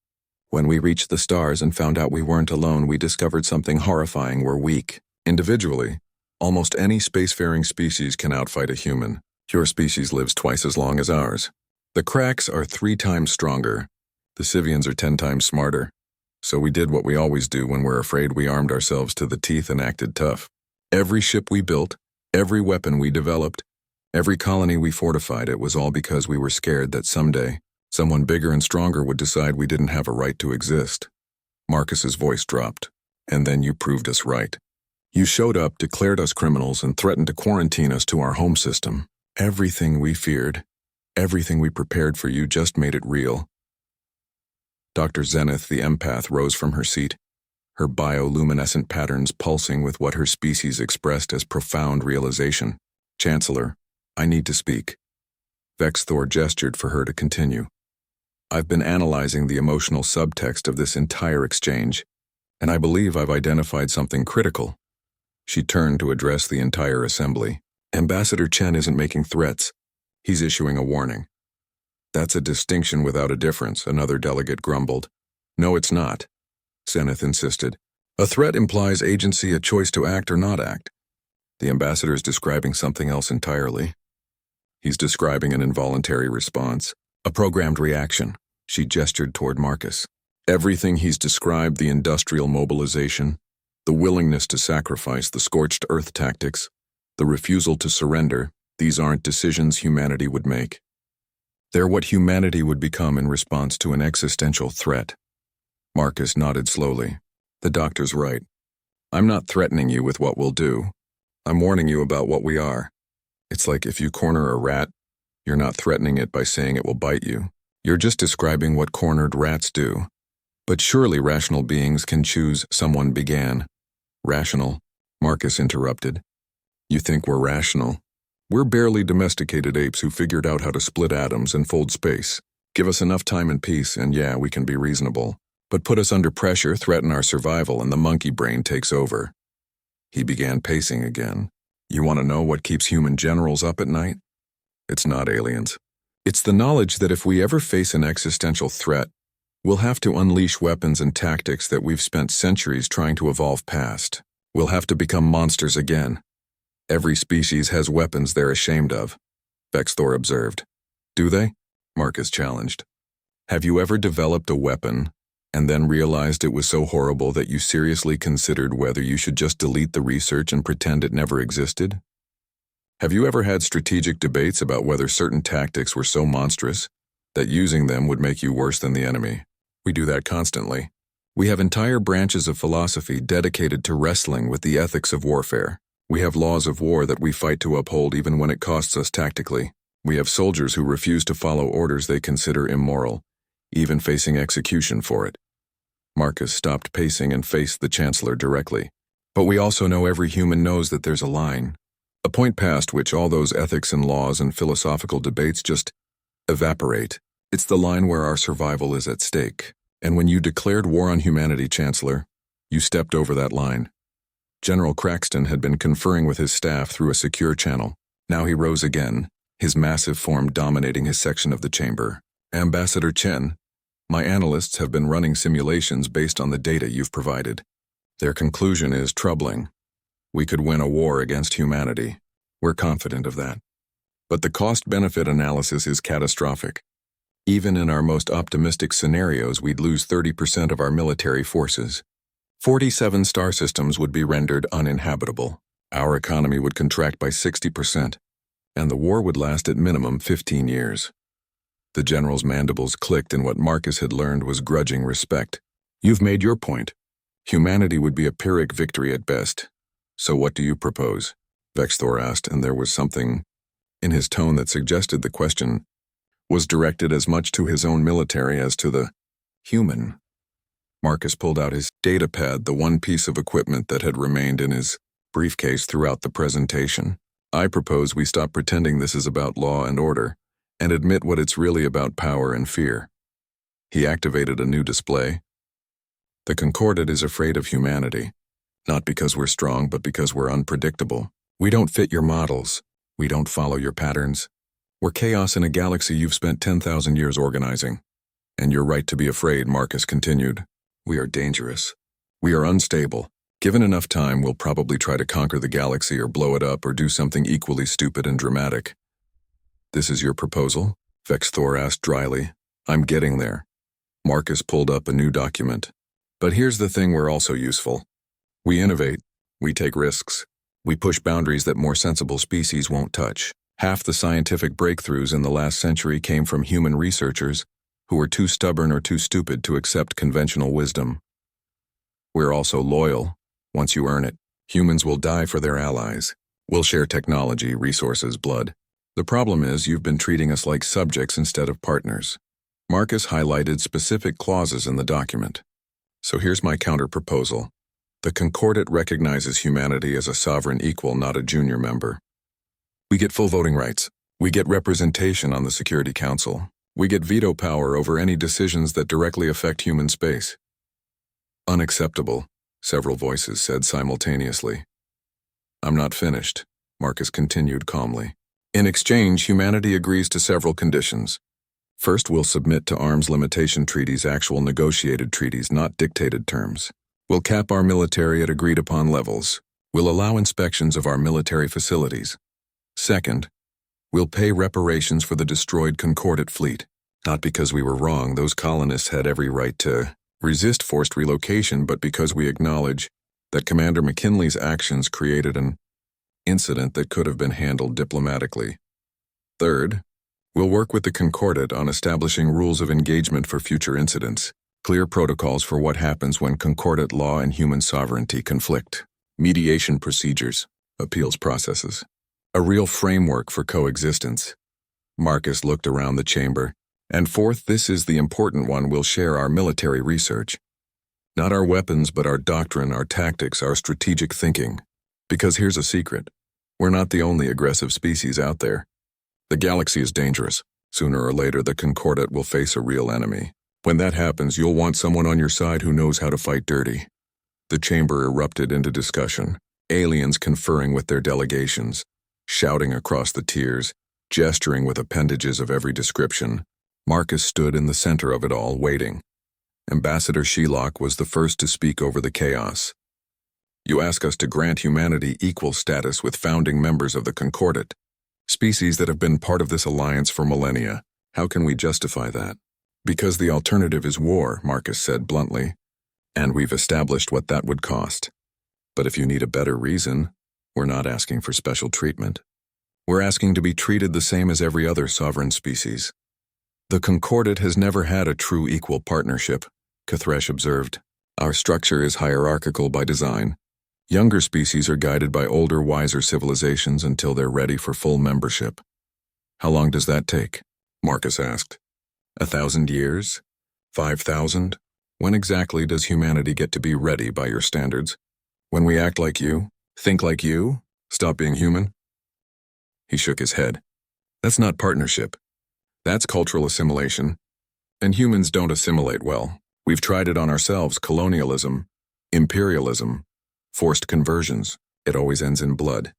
When we reached the stars and found out we weren't alone, we discovered something horrifying. We're weak. Individually, almost any spacefaring species can outfight a human. Your species lives twice as long as ours. The cracks are 3 times stronger. The Sivians are 10 times smarter. So we did what we always do when we're afraid. We armed ourselves to the teeth and acted tough. Every ship we built, every weapon we developed, every colony we fortified, it was all because we were scared that someday, someone bigger and stronger would decide we didn't have a right to exist. Marcus's voice dropped. And then you proved us right. You showed up, declared us criminals, and threatened to quarantine us to our home system. Everything we feared, everything we prepared for you just made it real. Dr. Zenith, the empath, rose from her seat, her bioluminescent patterns pulsing with what her species expressed as profound realization. Chancellor, I need to speak. Vexthor gestured for her to continue. I've been analyzing the emotional subtext of this entire exchange, and I believe I've identified something critical. She turned to address the entire assembly. Ambassador Chen isn't making threats. He's issuing a warning. That's a distinction without a difference, another delegate grumbled. No, it's not, Zenith insisted. A threat implies agency, a choice to act or not act. The ambassador is describing something else entirely. He's describing an involuntary response, a programmed reaction. She gestured toward Marcus. Everything he's described, the industrial mobilization, the willingness to sacrifice, the scorched earth tactics, the refusal to surrender, these aren't decisions humanity would make. They're what humanity would become in response to an existential threat. Marcus nodded slowly. The doctor's right. I'm not threatening you with what we'll do. I'm warning you about what we are. It's like if you corner a rat, you're not threatening it by saying it will bite you. You're just describing what cornered rats do. But surely rational beings can choose, someone began. Rational, Marcus interrupted. You think we're rational? We're barely domesticated apes who figured out how to split atoms and fold space. Give us enough time and peace, and yeah, we can be reasonable. But put us under pressure, threaten our survival, and the monkey brain takes over. He began pacing again. You want to know what keeps human generals up at night? It's not aliens. It's the knowledge that if we ever face an existential threat, we'll have to unleash weapons and tactics that we've spent centuries trying to evolve past. We'll have to become monsters again. Every species has weapons they're ashamed of, Vexthor observed. Do they? Marcus challenged. Have you ever developed a weapon and then realized it was so horrible that you seriously considered whether you should just delete the research and pretend it never existed? Have you ever had strategic debates about whether certain tactics were so monstrous that using them would make you worse than the enemy? We do that constantly. We have entire branches of philosophy dedicated to wrestling with the ethics of warfare. We have laws of war that we fight to uphold even when it costs us tactically. We have soldiers who refuse to follow orders they consider immoral, even facing execution for it. Marcus stopped pacing and faced the Chancellor directly. But we also know every human knows that there's a line, a point past which all those ethics and laws and philosophical debates just evaporate. It's the line where our survival is at stake. And when you declared war on humanity, Chancellor, you stepped over that line. General Craxton had been conferring with his staff through a secure channel. Now he rose again, his massive form dominating his section of the chamber. Ambassador Chen, my analysts have been running simulations based on the data you've provided. Their conclusion is troubling. We could win a war against humanity. We're confident of that. But the cost-benefit analysis is catastrophic. Even in our most optimistic scenarios, we'd lose 30% of our military forces. 47 star systems would be rendered uninhabitable. Our economy would contract by 60%, and the war would last at minimum 15 years. The general's mandibles clicked, and what Marcus had learned was grudging respect. You've made your point. Humanity would be a Pyrrhic victory at best. So what do you propose? Vexthor asked, and there was something in his tone that suggested the question was directed as much to his own military as to the human. Marcus pulled out his datapad, the one piece of equipment that had remained in his briefcase throughout the presentation. I propose we stop pretending this is about law and order and admit what it's really about: power and fear. He activated a new display. The Concordat is afraid of humanity, not because we're strong, but because we're unpredictable. We don't fit your models. We don't follow your patterns. We're chaos in a galaxy you've spent 10,000 years organizing. And you're right to be afraid, Marcus continued. We are dangerous. We are unstable. Given enough time, we'll probably try to conquer the galaxy or blow it up or do something equally stupid and dramatic. This is your proposal? Vexthor asked dryly. I'm getting there. Marcus pulled up a new document. But here's the thing, we're also useful. We innovate. We take risks. We push boundaries that more sensible species won't touch. Half the scientific breakthroughs in the last century came from human researchers who were too stubborn or too stupid to accept conventional wisdom. We're also loyal. Once you earn it, humans will die for their allies. We'll share technology, resources, blood. The problem is you've been treating us like subjects instead of partners. Marcus highlighted specific clauses in the document. So here's my counter-proposal. The Concordat recognizes humanity as a sovereign equal, not a junior member. We get full voting rights. We get representation on the Security Council. We get veto power over any decisions that directly affect human space. Unacceptable, several voices said simultaneously. I'm not finished, Marcus continued calmly. In exchange, humanity agrees to several conditions. First, we'll submit to arms limitation treaties, actual negotiated treaties, not dictated terms. We'll cap our military at agreed-upon levels. We'll allow inspections of our military facilities. Second, we'll pay reparations for the destroyed Concordat fleet. Not because we were wrong, those colonists had every right to resist forced relocation, but because we acknowledge that Commander McKinley's actions created an incident that could have been handled diplomatically. Third, we'll work with the Concordat on establishing rules of engagement for future incidents, clear protocols for what happens when Concordat law and human sovereignty conflict, mediation procedures, appeals processes, a real framework for coexistence. Marcus looked around the chamber. And fourth, this is the important one, we'll share our military research. Not our weapons, but our doctrine, our tactics, our strategic thinking. Because here's a secret. We're not the only aggressive species out there. The galaxy is dangerous. Sooner or later, the Concordat will face a real enemy. When that happens, you'll want someone on your side who knows how to fight dirty. The chamber erupted into discussion, aliens conferring with their delegations, shouting across the tiers, gesturing with appendages of every description. Marcus stood in the center of it all, waiting. Ambassador Shelock was the first to speak over the chaos. You ask us to grant humanity equal status with founding members of the Concordat, species that have been part of this alliance for millennia. How can we justify that? Because the alternative is war, Marcus said bluntly, and we've established what that would cost. But if you need a better reason, we're not asking for special treatment. We're asking to be treated the same as every other sovereign species. The Concordat has never had a true equal partnership, Kathresh observed. Our structure is hierarchical by design. Younger species are guided by older, wiser civilizations until they're ready for full membership. How long does that take? Marcus asked. 1,000 years? 5,000? When exactly does humanity get to be ready by your standards? When we act like you? Think like you? Stop being human? He shook his head. That's not partnership. That's cultural assimilation. And humans don't assimilate well. We've tried it on ourselves: colonialism, imperialism, forced conversions. It always ends in blood.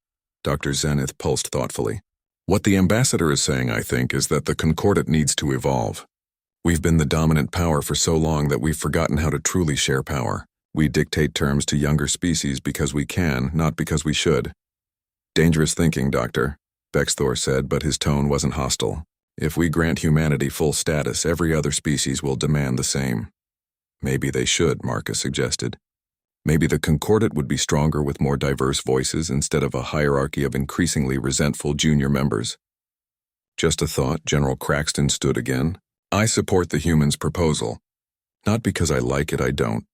Dr. Zenith pulsed thoughtfully. What the ambassador is saying, I think, is that the Concordat needs to evolve. We've been the dominant power for so long that we've forgotten how to truly share power. We dictate terms to younger species because we can, not because we should. Dangerous thinking, Doctor, Bexthor said, but his tone wasn't hostile. If we grant humanity full status, every other species will demand the same. Maybe they should, Marcus suggested. Maybe the Concordat would be stronger with more diverse voices instead of a hierarchy of increasingly resentful junior members. Just a thought. General Craxton stood again. I support the humans' proposal. Not because I like it, I don't.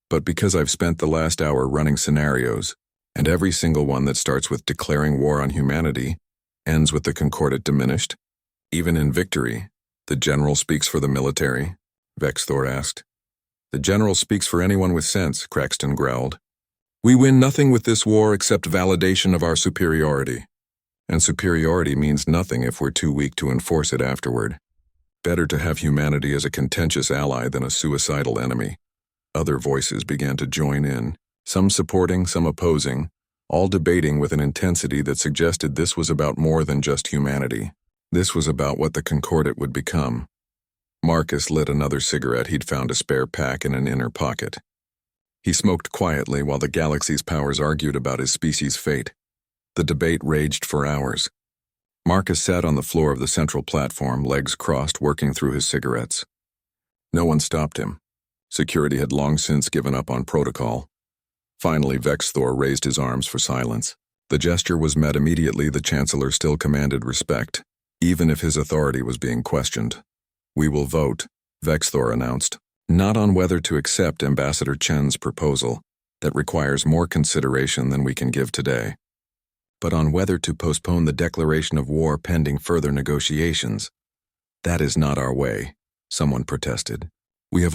But because I've spent the last hour running scenarios, and every single one that starts with declaring war on humanity ends with the Concordat diminished. Even in victory, the general speaks for the military, Vexthor asked. The general speaks for anyone with sense, Craxton growled. We win nothing with this war except validation of our superiority. And superiority means nothing if we're too weak to enforce it afterward. Better to have humanity as a contentious ally than a suicidal enemy. Other voices began to join in, some supporting, some opposing, all debating with an intensity that suggested this was about more than just humanity. This was about what the Concordat would become. Marcus lit another cigarette. He'd found a spare pack in an inner pocket. He smoked quietly while the galaxy's powers argued about his species' fate. The debate raged for hours. Marcus sat on the floor of the central platform, legs crossed, working through his cigarettes. No one stopped him. Security had long since given up on protocol. Finally, Vexthor raised his arms for silence. The gesture was met immediately. The Chancellor still commanded respect, even if his authority was being questioned. We will vote, Vexthor announced, not on whether to accept Ambassador Chen's proposal, that requires more consideration than we can give today, but on whether to postpone the declaration of war pending further negotiations. That is not our way, someone protested. We have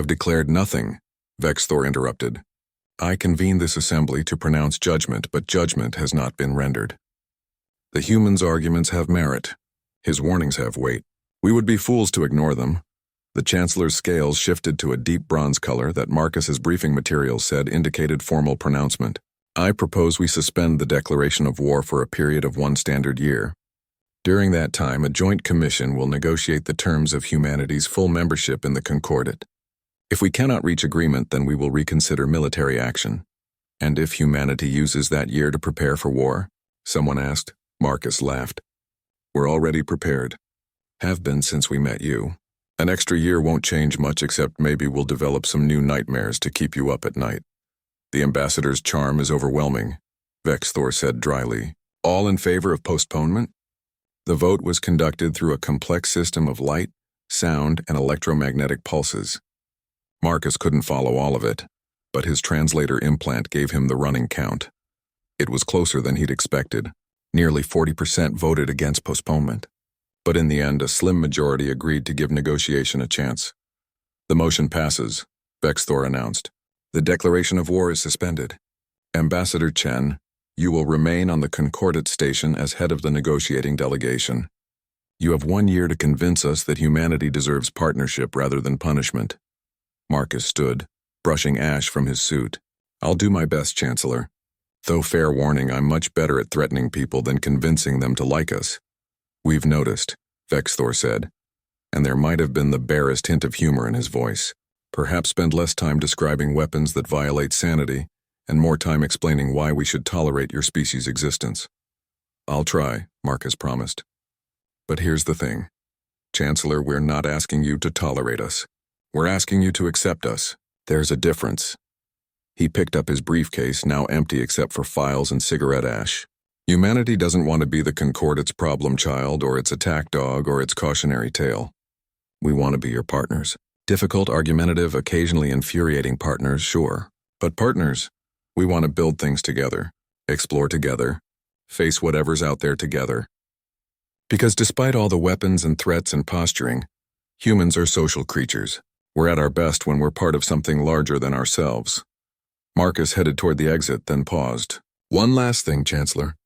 declared nothing, Vexthor interrupted. I convened this assembly to pronounce judgment, but judgment has not been rendered. The humans' arguments have merit. His warnings have weight. We would be fools to ignore them. The Chancellor's scales shifted to a deep bronze color that Marcus's briefing materials said indicated formal pronouncement. I propose we suspend the declaration of war for a period of 1 standard year. During that time, a joint commission will negotiate the terms of humanity's full membership in the Concordat. If we cannot reach agreement, then we will reconsider military action. And if humanity uses that year to prepare for war? Someone asked. Marcus laughed. We're already prepared. Have been since we met you. An extra year won't change much, except maybe we'll develop some new nightmares to keep you up at night. The ambassador's charm is overwhelming, Vexthor said dryly. All in favor of postponement? The vote was conducted through a complex system of light, sound, and electromagnetic pulses. Marcus couldn't follow all of it, but his translator implant gave him the running count. It was closer than he'd expected. Nearly 40% voted against postponement. But in the end, a slim majority agreed to give negotiation a chance. The motion passes, Vexthor announced. The declaration of war is suspended. Ambassador Chen, you will remain on the Concordat station as head of the negotiating delegation. You have 1 year to convince us that humanity deserves partnership rather than punishment. Marcus stood, brushing ash from his suit. I'll do my best, Chancellor. Though fair warning, I'm much better at threatening people than convincing them to like us. We've noticed, Vexthor said, and there might have been the barest hint of humor in his voice. Perhaps spend less time describing weapons that violate sanity, and more time explaining why we should tolerate your species' existence. I'll try, Marcus promised. But here's the thing. Chancellor, we're not asking you to tolerate us. We're asking you to accept us. There's a difference. He picked up his briefcase, now empty except for files and cigarette ash. Humanity doesn't want to be the Concordate's problem child or its attack dog or its cautionary tale. We want to be your partners. Difficult, argumentative, occasionally infuriating partners, sure. But partners, we want to build things together, explore together, face whatever's out there together. Because despite all the weapons and threats and posturing, humans are social creatures. We're at our best when we're part of something larger than ourselves. Marcus headed toward the exit, then paused. One last thing, Chancellor.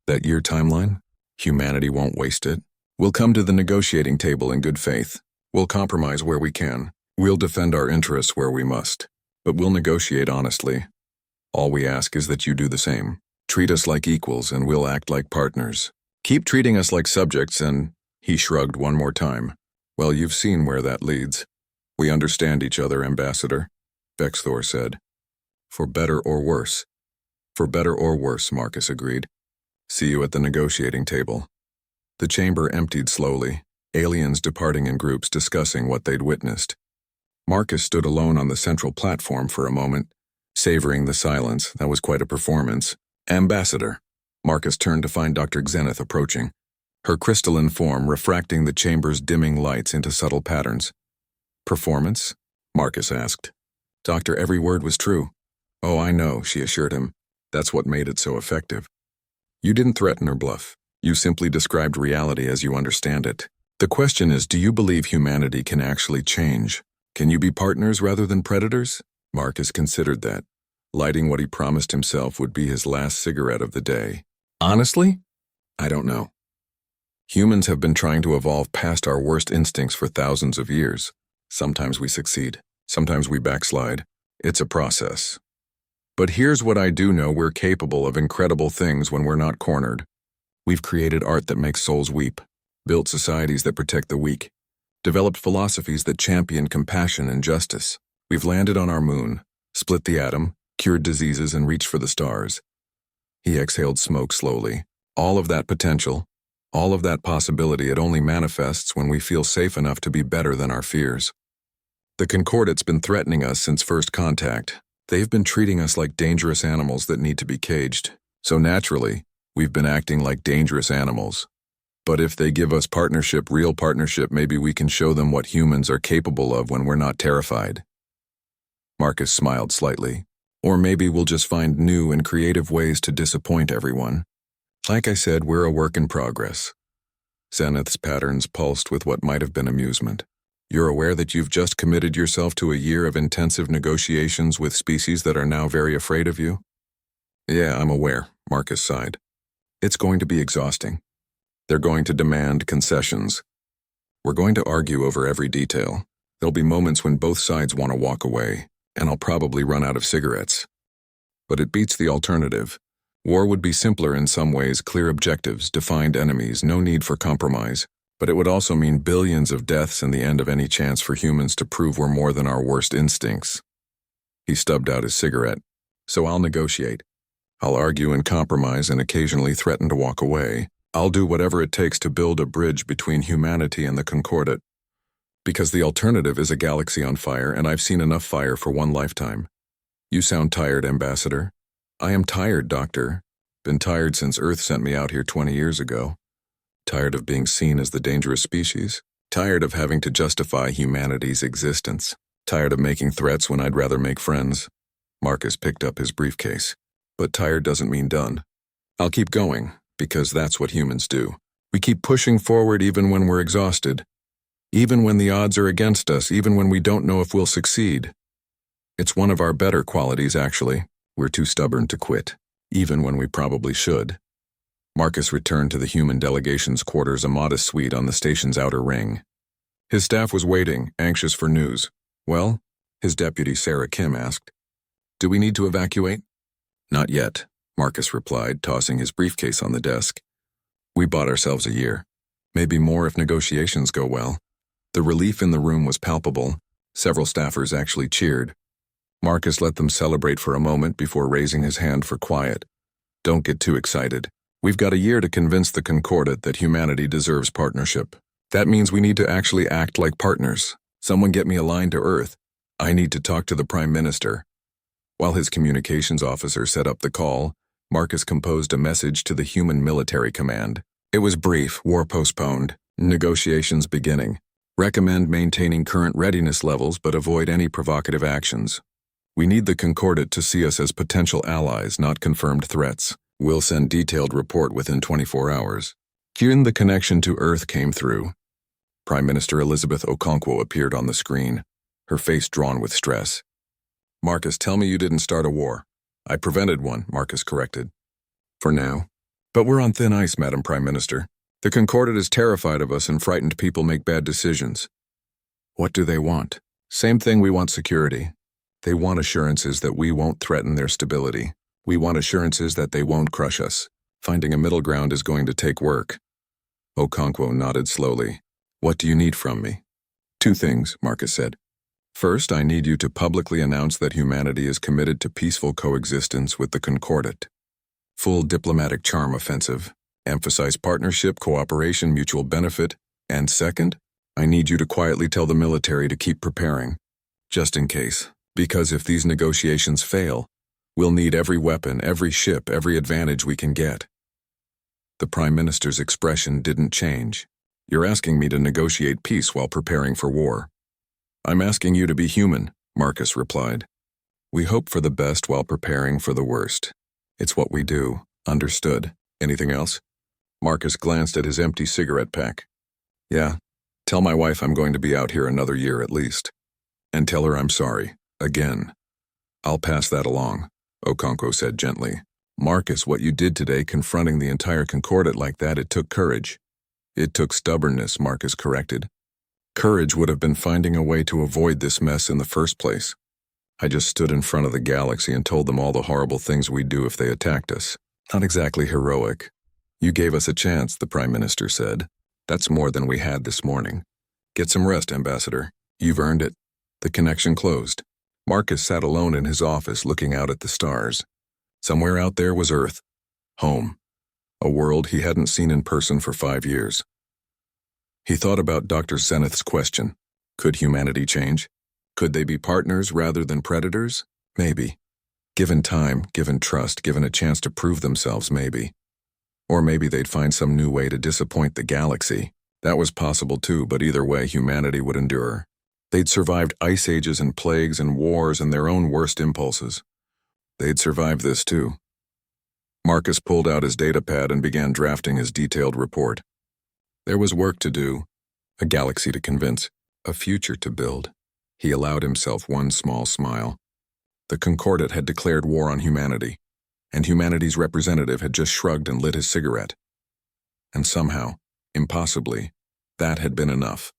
That year timeline? Humanity won't waste it. We'll come to the negotiating table in good faith. We'll compromise where we can. We'll defend our interests where we must. But we'll negotiate honestly. All we ask is that you do the same. Treat us like equals and we'll act like partners. Keep treating us like subjects and, he shrugged one more time. Well, you've seen where that leads. We understand each other, Ambassador, Bexthor said. For better or worse. For better or worse, Marcus agreed. See you at the negotiating table. The chamber emptied slowly, aliens departing in groups discussing what they'd witnessed. Marcus stood alone on the central platform for a moment, savoring the silence. That was quite a performance. Ambassador. Marcus turned to find Dr. Xenith approaching, her crystalline form refracting the chamber's dimming lights into subtle patterns. Performance? Marcus asked. Doctor, every word was true. Oh, I know, she assured him. That's what made it so effective. You didn't threaten or bluff. You simply described reality as you understand it. The question is, do you believe humanity can actually change? Can you be partners rather than predators? Marcus considered that, lighting what he promised himself would be his last cigarette of the day. Honestly? I don't know. Humans have been trying to evolve past our worst instincts for thousands of years. Sometimes we succeed. Sometimes we backslide. It's a process. But here's what I do know: we're capable of incredible things when we're not cornered. We've created art that makes souls weep, built societies that protect the weak, developed philosophies that champion compassion and justice. We've landed on our moon, split the atom, cured diseases, and reached for the stars. He exhaled smoke slowly. All of that potential, all of that possibility, it only manifests when we feel safe enough to be better than our fears. The Concordate's been threatening us since first contact. They've been treating us like dangerous animals that need to be caged. So naturally, we've been acting like dangerous animals. But if they give us partnership, real partnership, maybe we can show them what humans are capable of when we're not terrified. Marcus smiled slightly. Or maybe we'll just find new and creative ways to disappoint everyone. Like I said, we're a work in progress. Zenith's patterns pulsed with what might have been amusement. You're aware that you've just committed yourself to a year of intensive negotiations with species that are now very afraid of you? Yeah, I'm aware, Marcus sighed. It's going to be exhausting. They're going to demand concessions. We're going to argue over every detail. There'll be moments when both sides want to walk away, and I'll probably run out of cigarettes. But it beats the alternative. War would be simpler in some ways: clear objectives, defined enemies, no need for compromise. But it would also mean billions of deaths and the end of any chance for humans to prove we're more than our worst instincts. He stubbed out his cigarette. So I'll negotiate. I'll argue and compromise and occasionally threaten to walk away. I'll do whatever it takes to build a bridge between humanity and the Concordate. Because the alternative is a galaxy on fire, and I've seen enough fire for one lifetime. You sound tired, Ambassador. I am tired, Doctor. Been tired since Earth sent me out here 20 years ago. Tired of being seen as the dangerous species. Tired of having to justify humanity's existence. Tired of making threats when I'd rather make friends. Marcus picked up his briefcase. But tired doesn't mean done. I'll keep going, because that's what humans do. We keep pushing forward even when we're exhausted. Even when the odds are against us, even when we don't know if we'll succeed. It's one of our better qualities, actually. We're too stubborn to quit, even when we probably should. Marcus returned to the human delegation's quarters, a modest suite on the station's outer ring. His staff was waiting, anxious for news. Well, his deputy Sarah Kim asked. Do we need to evacuate? Not yet, Marcus replied, tossing his briefcase on the desk. We bought ourselves a year. Maybe more if negotiations go well. The relief in the room was palpable. Several staffers actually cheered. Marcus let them celebrate for a moment before raising his hand for quiet. Don't get too excited. We've got a year to convince the Concordat that humanity deserves partnership. That means we need to actually act like partners. Someone get me a line to Earth. I need to talk to the Prime Minister. While his communications officer set up the call, Marcus composed a message to the Human Military Command. It was brief, war postponed, negotiations beginning. Recommend maintaining current readiness levels but avoid any provocative actions. We need the Concordat to see us as potential allies, not confirmed threats. We'll send detailed report within 24 hours. Soon the connection to Earth came through. Prime Minister Elizabeth Okonkwo appeared on the screen, her face drawn with stress. Marcus, tell me you didn't start a war. I prevented one, Marcus corrected. For now. But we're on thin ice, Madam Prime Minister. The Concordat is terrified of us and frightened people make bad decisions. What do they want? Same thing we want security. They want assurances that we won't threaten their stability. We want assurances that they won't crush us. Finding a middle ground is going to take work. Okonkwo nodded slowly. What do you need from me? 2 things, Marcus said. First, I need you to publicly announce that humanity is committed to peaceful coexistence with the Concordat. Full diplomatic charm offensive. Emphasize partnership, cooperation, mutual benefit. And second, I need you to quietly tell the military to keep preparing. Just in case. Because if these negotiations fail, we'll need every weapon, every ship, every advantage we can get. The Prime Minister's expression didn't change. You're asking me to negotiate peace while preparing for war. I'm asking you to be human, Marcus replied. We hope for the best while preparing for the worst. It's what we do. Understood. Anything else? Marcus glanced at his empty cigarette pack. Yeah. Tell my wife I'm going to be out here another year at least. And tell her I'm sorry. Again. I'll pass that along, Okonkwo said gently. Marcus, what you did today confronting the entire Concordat like that, it took courage. It took stubbornness, Marcus corrected. Courage would have been finding a way to avoid this mess in the first place. I just stood in front of the galaxy and told them all the horrible things we'd do if they attacked us. Not exactly heroic. You gave us a chance, the Prime Minister said. That's more than we had this morning. Get some rest, Ambassador. You've earned it. The connection closed. Marcus sat alone in his office looking out at the stars. Somewhere out there was Earth. Home. A world he hadn't seen in person for 5 years. He thought about Dr. Zenith's question. Could humanity change? Could they be partners rather than predators? Maybe. Given time, given trust, given a chance to prove themselves, maybe. Or maybe they'd find some new way to disappoint the galaxy. That was possible too, but either way, humanity would endure. They'd survived ice ages and plagues and wars and their own worst impulses. They'd survive this too. Marcus pulled out his datapad and began drafting his detailed report. There was work to do, a galaxy to convince, a future to build. He allowed himself one small smile. The Concordat had declared war on humanity, and humanity's representative had just shrugged and lit his cigarette. And somehow, impossibly, that had been enough.